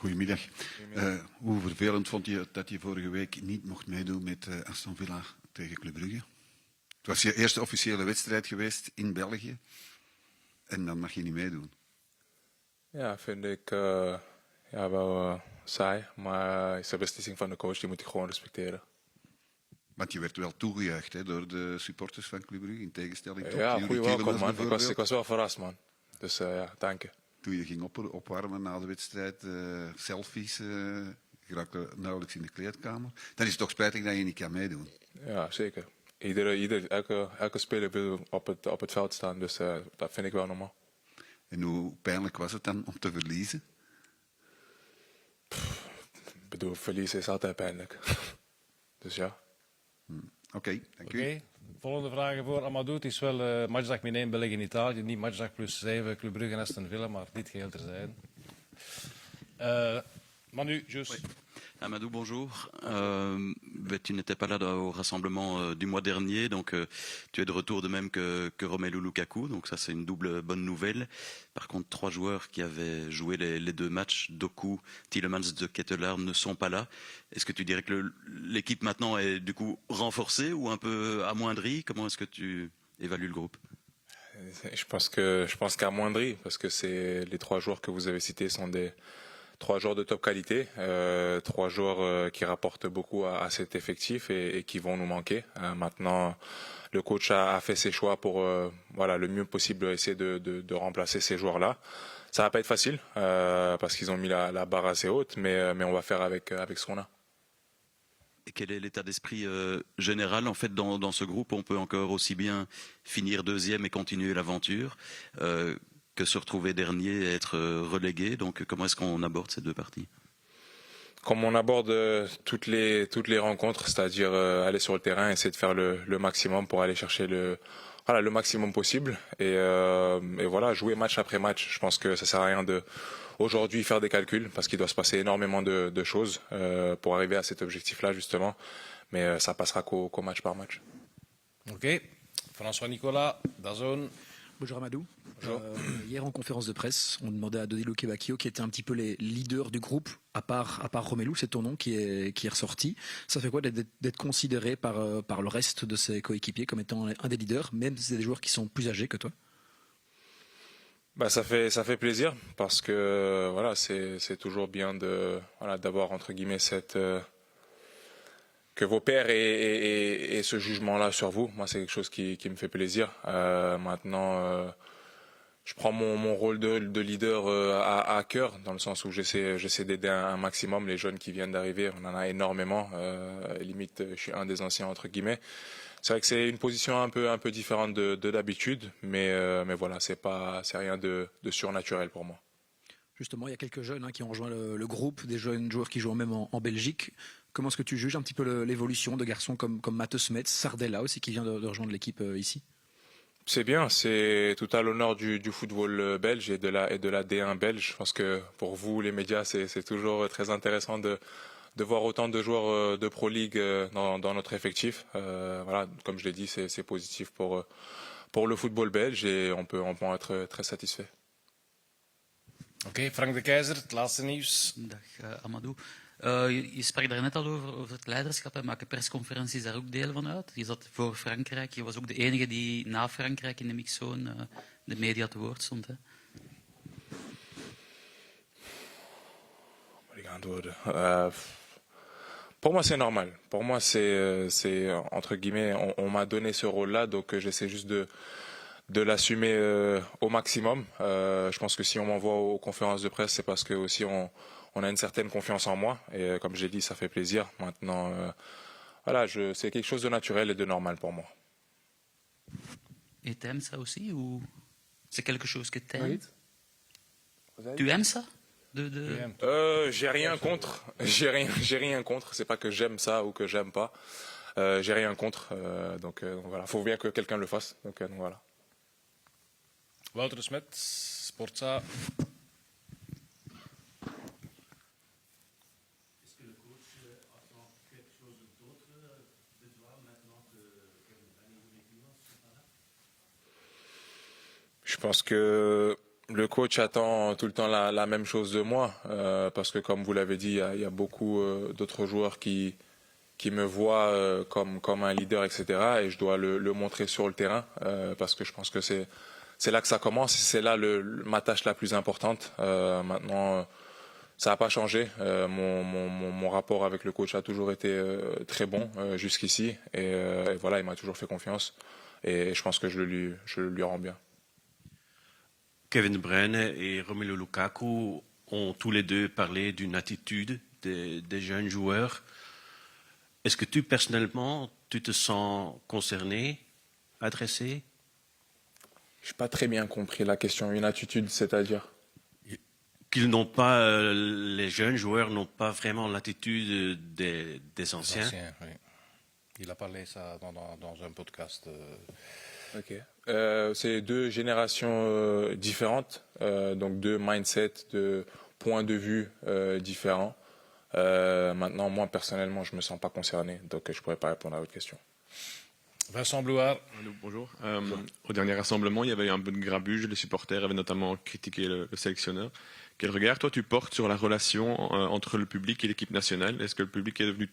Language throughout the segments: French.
Goedemiddag. Hoe vervelend vond je dat je vorige week niet mocht meedoen met Aston Villa tegen Club Brugge? Het was je eerste officiële wedstrijd geweest in België en dan mag je niet meedoen. Ja, vind ik wel saai, maar is de beslissing van de coach, die moet ik gewoon respecteren. Want je werd wel toegejuicht hè, door de supporters van Club Brugge, in tegenstelling tot Ja, Yuri goeie welkom Tielemans man. Ik was wel verrast man. Dus ja, dank je. Toen je ging opwarmen na de wedstrijd, selfies, je raakte nauwelijks in de kleedkamer. Dan is het toch spijtig dat je niet kan meedoen. Ja, zeker. Elke speler wil op het veld staan, dus dat vind ik wel normaal. En hoe pijnlijk was het dan om te verliezen? Ik bedoel, verliezen is altijd pijnlijk. Dus ja. Oké, dank u. Volgende vragen voor Amadou. Het is wel matchdag min 1 België in Italië. Niet matchdag plus 7 Club Brugge en Aston Villa, maar dit geheel terzijde. Manu, Jus. Amadou, bonjour. Tu n'étais pas là au rassemblement du mois dernier, donc tu es de retour de même que Romelu Lukaku, donc ça c'est une double bonne nouvelle. Par contre, 3 joueurs qui avaient joué les 2 matchs, Doku, Tielemans, De Ketelaar, ne sont pas là. Est-ce que tu dirais que l'équipe maintenant est du coup renforcée ou un peu amoindrie? Comment est-ce que tu évalues le groupe? Je pense qu'amoindrie, parce que les 3 joueurs que vous avez cités sont des 3 joueurs de top qualité, 3 joueurs qui rapportent beaucoup à cet effectif et qui vont nous manquer. Maintenant, le coach a fait ses choix pour le mieux possible essayer de remplacer ces joueurs-là. Ça va pas être facile parce qu'ils ont mis la barre assez haute, mais on va faire avec ce qu'on a. Et quel est l'état d'esprit général en fait dans ce groupe? On peut encore aussi bien finir deuxième et continuer l'aventure que se retrouver dernier et être relégué. Donc comment est-ce qu'on aborde ces 2 parties? Comme on aborde toutes les rencontres, c'est-à-dire aller sur le terrain, essayer de faire le maximum pour aller chercher le maximum possible et voilà, jouer match après match. Je pense que ça sert à rien de aujourd'hui faire des calculs parce qu'il doit se passer énormément de choses pour arriver à cet objectif-là justement, mais ça passera qu'au match par match. Ok. François Nicolas, DAZN. Bonjour Amadou. Hier en conférence de presse, on demandait à Danilo Kebakio, qui était un petit peu les leaders du groupe, à part Romelu, c'est ton nom qui est ressorti. Ça fait quoi d'être considéré par le reste de ses coéquipiers comme étant un des leaders, même si c'est des joueurs qui sont plus âgés que toi? Ça fait plaisir parce que voilà, c'est toujours bien d'avoir entre guillemets que vos pairs aient ce jugement-là sur vous. Moi, c'est quelque chose qui me fait plaisir. Maintenant, je prends mon rôle de leader à cœur, dans le sens où j'essaie d'aider un maximum les jeunes qui viennent d'arriver. On en a énormément. Limite, je suis un des anciens, entre guillemets. C'est vrai que c'est une position un peu différente de d'habitude, mais voilà, c'est rien de surnaturel pour moi. Justement, il y a quelques jeunes qui ont rejoint le groupe, des jeunes joueurs qui jouent même en Belgique. Comment est-ce que tu juges un petit peu l'évolution de garçons comme Matheus Metz, Sardella aussi, qui vient de rejoindre l'équipe ici? C'est bien, c'est tout à l'honneur du football belge et de la D1 belge. Je pense que pour vous, les médias, c'est toujours très intéressant de voir autant de joueurs de Pro League dans notre effectif. Voilà, comme je l'ai dit, c'est positif pour le football belge et on peut en être très satisfait. Oké, Frank de Keizer, het laatste nieuws. Dag Amadou. Je sprak daar net al over het leiderschap en maken persconferenties daar ook deel van uit. Je zat voor Frankrijk, je was ook de enige die na Frankrijk in de mixzone de media te woord stond. Hè? Pour moi, c'est normal. Pour moi, c'est entre guillemets, on m'a donné ce rôle-là, donc j'essaie juste de l'assumer au maximum. Je pense que si on m'envoie aux conférences de presse, c'est parce que aussi on a une certaine confiance en moi. Et comme j'ai dit, ça fait plaisir. Maintenant, voilà, c'est quelque chose de naturel et de normal pour moi. Et t'aimes ça aussi ou c'est quelque chose que t'aimes? Tu aimes ça? J'ai rien contre. J'ai rien contre. C'est pas que j'aime ça ou que j'aime pas. J'ai rien contre. Donc voilà, faut bien que quelqu'un le fasse. Donc voilà. Wouter de Smet, Sportza. Est-ce que le coach attend quelque chose d'autre de toi maintenant que Kevin Danilo et Tielemans sont pas là? Je pense que Le coach attend tout le temps la même chose de moi, parce que comme vous l'avez dit, il y a beaucoup d'autres joueurs qui me voient comme un leader, etc. Et je dois le montrer sur le terrain, parce que je pense que c'est là que ça commence, et c'est là ma tâche la plus importante. Maintenant, ça n'a pas changé. Mon rapport avec le coach a toujours été très bon jusqu'ici, et voilà, il m'a toujours fait confiance, et je pense que je le lui rends bien. Kevin De Bruyne et Romelu Lukaku ont tous les deux parlé d'une attitude des jeunes joueurs. Est-ce que tu, personnellement, tu te sens concerné, adressé? Je n'ai pas très bien compris la question. Une attitude, c'est-à-dire? Qu'ils n'ont pas, les jeunes joueurs n'ont pas vraiment l'attitude des anciens. Oui. Il a parlé ça dans un podcast. Ok. C'est deux générations différentes, donc deux mindsets, deux points de vue différents. Maintenant, moi personnellement, je me sens pas concerné, donc je pourrais pas répondre à votre question. Vincent Blouard. Allô, bonjour. Au dernier rassemblement, il y avait eu un peu de grabuge. Les supporters avaient notamment critiqué le sélectionneur. Quel regard, toi, tu portes sur la relation entre le public et l'équipe nationale? Est-ce que le public est devenu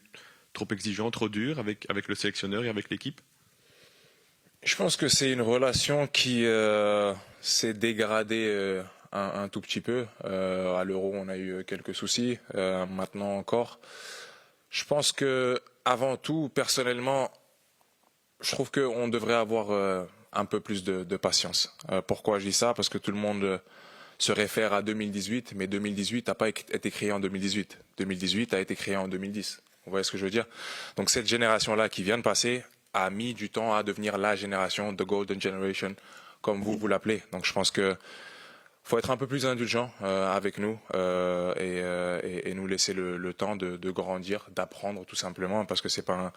trop exigeant, trop dur avec le sélectionneur et avec l'équipe? Je pense que c'est une relation qui s'est dégradée un tout petit peu. À l'Euro, on a eu quelques soucis. Maintenant encore, je pense que avant tout, personnellement, je trouve qu'on devrait avoir un peu plus de patience. Pourquoi je dis ça? Parce que tout le monde se réfère à 2018, mais 2018 n'a pas été créé en 2018. 2018 a été créé en 2010. Vous voyez ce que je veux dire? Donc cette génération-là qui vient de passer a mis du temps à devenir la génération, the golden generation, comme vous l'appelez. Donc je pense que faut être un peu plus indulgent avec nous et nous laisser le temps de grandir, d'apprendre tout simplement, parce que c'est pas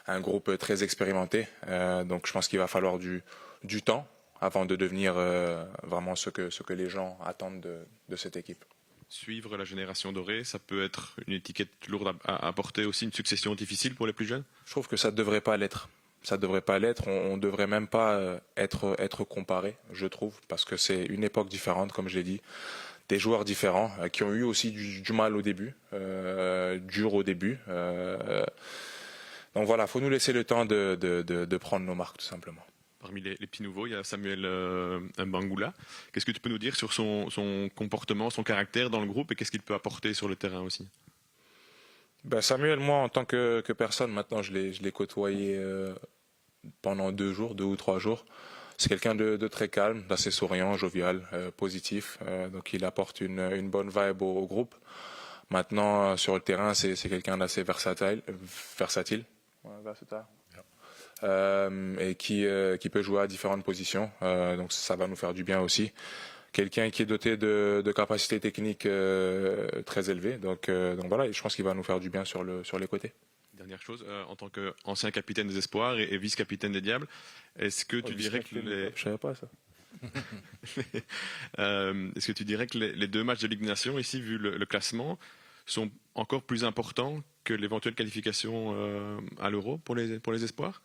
un groupe très expérimenté. Donc je pense qu'il va falloir du temps avant de devenir vraiment ce que les gens attendent de cette équipe. Suivre la génération dorée, ça peut être une étiquette lourde à porter, aussi une succession difficile pour les plus jeunes? Je trouve que ça ne devrait pas l'être. Ça ne devrait pas l'être. On ne devrait même pas être comparé, je trouve, parce que c'est une époque différente, comme je l'ai dit. Des joueurs différents qui ont eu aussi du mal au début, dur au début. Donc voilà, il faut nous laisser le temps de prendre nos marques, tout simplement. Parmi les petits nouveaux, il y a Samuel Mbangula. Qu'est-ce que tu peux nous dire sur son comportement, son caractère dans le groupe, et qu'est-ce qu'il peut apporter sur le terrain aussi? Ben Samuel, moi, en tant que personne, maintenant, je l'ai côtoyé pendant 2 ou 3 jours. C'est quelqu'un de très calme, d'assez souriant, jovial, positif. Donc il apporte une bonne vibe au groupe. Maintenant, sur le terrain, c'est quelqu'un d'assez versatile. Et qui peut jouer à différentes positions. Donc ça va nous faire du bien aussi. Quelqu'un qui est doté de capacités techniques très élevées. Donc voilà, je pense qu'il va nous faire du bien sur les côtés. Dernière chose, en tant qu'ancien capitaine des Espoirs et vice-capitaine des Diables, est-ce que tu dirais que Je savais pas ça. est-ce que tu dirais que les 2 matchs de Ligue des Nations, ici, vu le classement, sont encore plus importants que l'éventuelle qualification à l'Euro pour les Espoirs?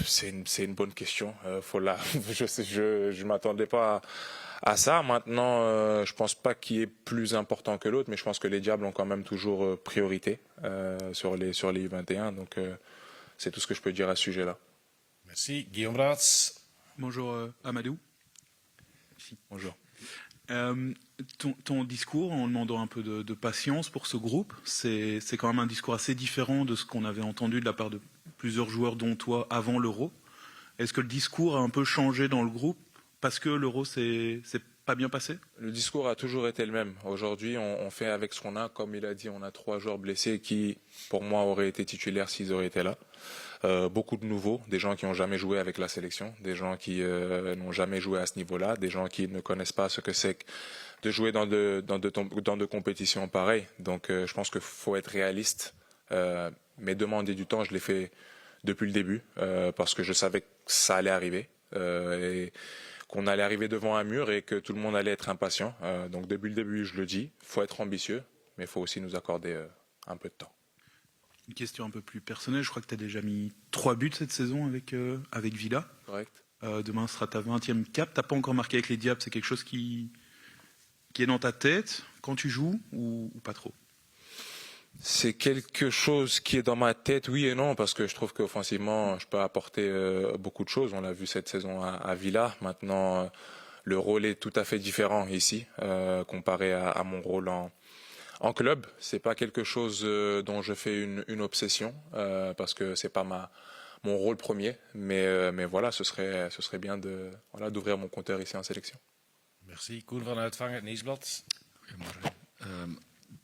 C'est une bonne question. Je m'attendais pas à ça. Maintenant, je pense pas qu'il est plus important que l'autre, mais je pense que les Diables ont quand même toujours priorité sur les U21. Donc c'est tout ce que je peux dire à ce sujet-là. Merci. Guillaume Raats. Bonjour Amadou. Bonjour. Ton discours, en demandant un peu de patience pour ce groupe, c'est quand même un discours assez différent de ce qu'on avait entendu de la part de plusieurs joueurs, dont toi, avant l'Euro. Est-ce que le discours a un peu changé dans le groupe parce que l'Euro s'est pas bien passé? Le discours a toujours été le même. Aujourd'hui, on fait avec ce qu'on a. Comme il a dit, on a 3 joueurs blessés qui, pour moi, auraient été titulaires s'ils auraient été là. Beaucoup de nouveaux, des gens qui n'ont jamais joué avec la sélection, des gens qui n'ont jamais joué à ce niveau-là, des gens qui ne connaissent pas ce que c'est de jouer dans de compétitions pareilles. Donc je pense qu'il faut être réaliste. Mais demander du temps, je l'ai fait depuis le début, parce que je savais que ça allait arriver, et qu'on allait arriver devant un mur et que tout le monde allait être impatient. Donc depuis le début, je le dis, il faut être ambitieux, mais il faut aussi nous accorder un peu de temps. Une question un peu plus personnelle, je crois que tu as déjà mis 3 buts cette saison avec Villa. Correct. Demain sera ta 20e cap. T'as pas encore marqué avec les Diables. C'est quelque chose qui est dans ta tête quand tu joues ou pas trop? C'est quelque chose qui est dans ma tête, oui et non, parce que je trouve qu'offensivement, je peux apporter beaucoup de choses. On l'a vu cette saison à Villa. Maintenant, le rôle est tout à fait différent ici, comparé à mon rôle en club. C'est pas quelque chose dont je fais une obsession, parce que c'est pas mon rôle premier. Mais voilà, ce serait bien d'ouvrir mon compteur ici en sélection. Merci. Koen van Uitvangen, het Nieuwsblad. Goedemorgen.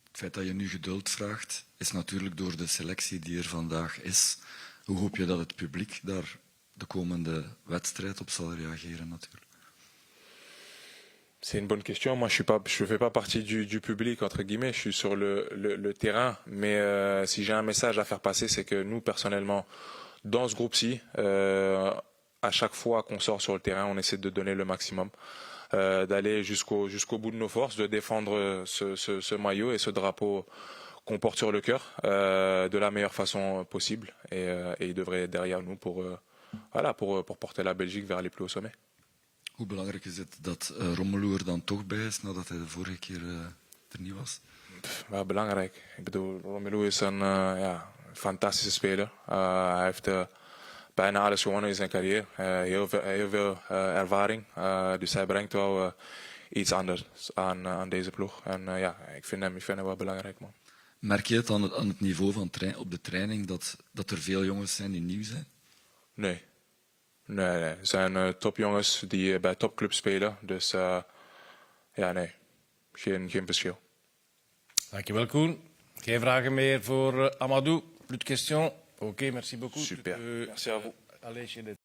Het feit dat je nu geduld vraagt, is natuurlijk door de selectie die er vandaag is. Hoe hoop je dat het publiek daar de komende wedstrijd op zal reageren natuurlijk? C'est une bonne question. Moi, je fais pas partie du public, entre guillemets. Je suis sur le terrain. Mais si j'ai un message à faire passer, c'est que nous, personnellement, dans ce groupe-ci, à chaque fois qu'on sort sur le terrain, on essaie de donner le maximum. D'aller jusqu'au bout de nos forces, de défendre ce maillot et ce drapeau qu'on porte sur le cœur de la meilleure façon possible. Et il devrait être derrière nous pour porter la Belgique vers les plus hauts sommets. Hoe belangrijk is het dat Romelu er dan toch bij is nadat hij de vorige keer er niet was? Wel belangrijk. Ik bedoel, Romelu is een fantastische speler. Hij heeft bijna alles gewonnen in zijn carrière. Heel veel ervaring. Dus hij brengt wel iets anders aan deze ploeg. En ik vind hem wel belangrijk, man. Merk je het aan het niveau van op de training dat er veel jongens zijn die nieuw zijn? Nee. Er zijn topjongens die bij topclubs spelen. Dus nee. Geen verschil. Dankjewel, Koen. Geen vragen meer voor Amadou. Plus de questions. Oké, merci beaucoup. Super. Merci à vous. Allez chez les